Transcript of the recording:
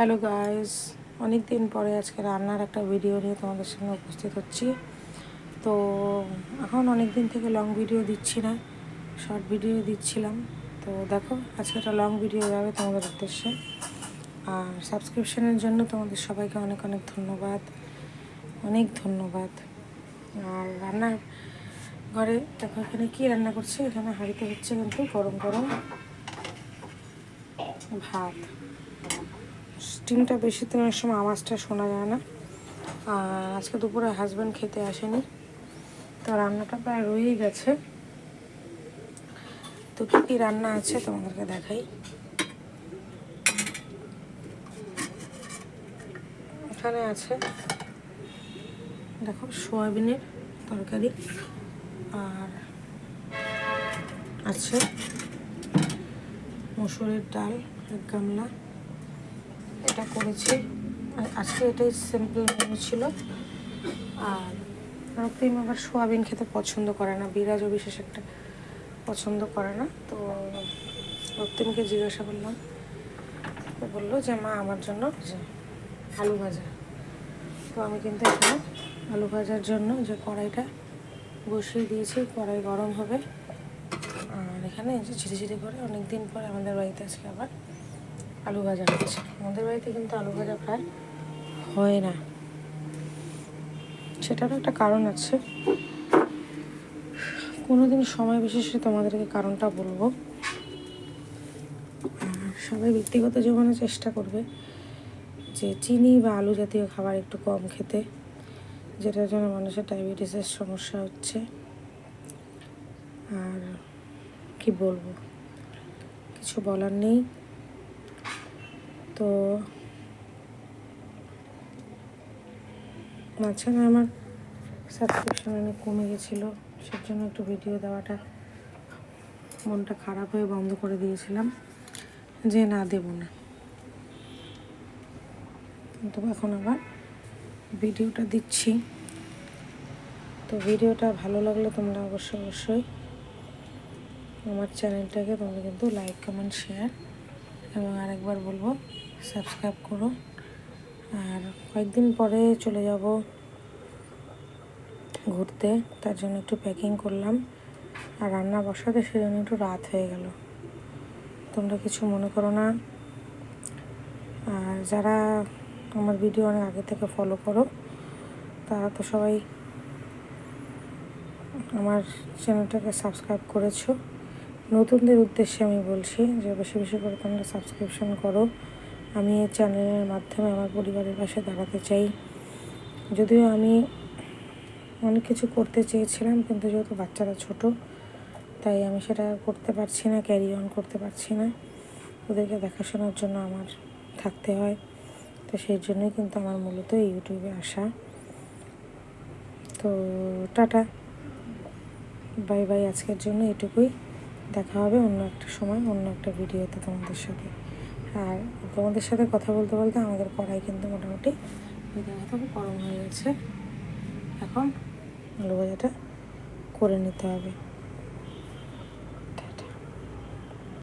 Hello guys, অনেক দিন পরে আজকে রান্নার একটা ভিডিও নিয়ে তোমাদের সামনে উপস্থিত হচ্ছি। তো এখন অনেক দিন থেকে লং ভিডিও দিচ্ছি না, শর্ট ভিডিও দিচ্ছিলাম। তো দেখো, আজকে একটা লং ভিডিও যাবে তোমাদের উদ্দেশ্যে। আর সাবস্ক্রিপশনের জন্য তোমাদের সবাইকে অনেক অনেক ধন্যবাদ, অনেক ধন্যবাদ। আর রান্নার ঘরে দেখো, এখানে কী রান্না করছি। এখানে হাঁড়িতে হচ্ছে কিন্তু গরম গরম ভাত। স্টিমটা বেশি, তো অনেক সময় আওয়াজটা শোনা যায় না। আর আজকে দুপুরে হাজব্যান্ড খেতে আসেনি, তো রান্নাটা প্রায় রয়েই গেছে। তো কী কী রান্না আছে তোমাদেরকে দেখাই। এখানে আছে দেখো সয়াবিনের তরকারি, আর আছে মসুরের ডাল 1 গামলা, এটা করেছি। আর আজকে এটাই সিম্পল মেনু ছিল। আর রক্তিম আবার সোয়াবিন খেতে পছন্দ করে না, বিরাজও বিশেষ একটা পছন্দ করে না। তো রক্তিমকে জিজ্ঞাসা করলাম, তো বললো যে মা আমার জন্য যে আলু ভাজা। তো আমি কিন্তু এখানে আলু ভাজার জন্য যে কড়াইটা বসিয়ে দিয়েছি, কড়াই গরম হবে। আর এখানে যে ঝিরি ঝিরি করে অনেক দিন পরে আমাদের বাড়িতে আজকে আবার আলু ভাজা হচ্ছে। আমাদের বাড়িতে কিন্তু আলু ভাজা প্রায় হয় না, সেটারও একটা কারণ আছে। কোনোদিন সময় বিশেষে তোমাদেরকে কারণটা বলবো। সবাই ব্যক্তিগত জীবনে চেষ্টা করবে যে চিনি বা আলু জাতীয় খাবার একটু কম খেতে, যেটার জন্য মানুষের ডায়াবেটিসের সমস্যা হচ্ছে। আর কি বলবো, কিছু বলার নেই। তো মাঝখানে আমার সাবস্ক্রিপশন অনেক কমে গেছিলো, সের জন্য একটু ভিডিও দেওয়াটা মনটা খারাপ হয়ে বন্ধ করে দিয়েছিলাম, যে না দেব না। কিন্তু এখন আবার ভিডিওটা দিচ্ছি। তো ভিডিওটা ভালো লাগলে তোমরা অবশ্যই আমার চ্যানেলটাকে তোমরা কিন্তু লাইক, কমেন্ট, শেয়ার এবং আরেকবার বলবো সাবস্ক্রাইব করো। আর কয়েকদিন পরে চলে যাব ঘুরতে, তার জন্য একটু প্যাকিং করলাম। আর রান্না বসাতে সেজন্য একটু রাত হয়ে গেল, তোমরা কিছু মনে করো না। আর যারা আমার ভিডিও অনেক আগে থেকে ফলো করো, তারা তো সবাই আমার চ্যানেলটাকে সাবস্ক্রাইব করেছো। নতুনদের উদ্দেশ্যে আমি বলছি যে বেশি বেশি করে তোমরা সাবস্ক্রিপশন করো। আমি এই চ্যানেলের মাধ্যমে আমার পরিবারের পাশে দাঁড়াতে চাই। যদিও আমি অনেক কিছু করতে চেয়েছিলাম, কিন্তু যেহেতু বাচ্চারা ছোট, তাই আমি সেটা করতে পারছি না, ক্যারি অন করতে পারছি না। ওদেরকে দেখাশোনার জন্য আমার থাকতে হয়। তো সেই জন্যই কিন্তু আমার মূলত ইউটিউবে আসা। তো টাটা, বাই বাই, আজকের জন্য এটুকুই। দেখা হবে অন্য একটা সময়, অন্য একটা ভিডিওতে তোমাদের সাথে। আর তোমাদের সাথে কথা বলতে বলতে আমাদের কড়াই কিন্তু মোটামুটি গরম হয়ে গেছে। এখন আলু ভাজাটা করে নিতে হবে।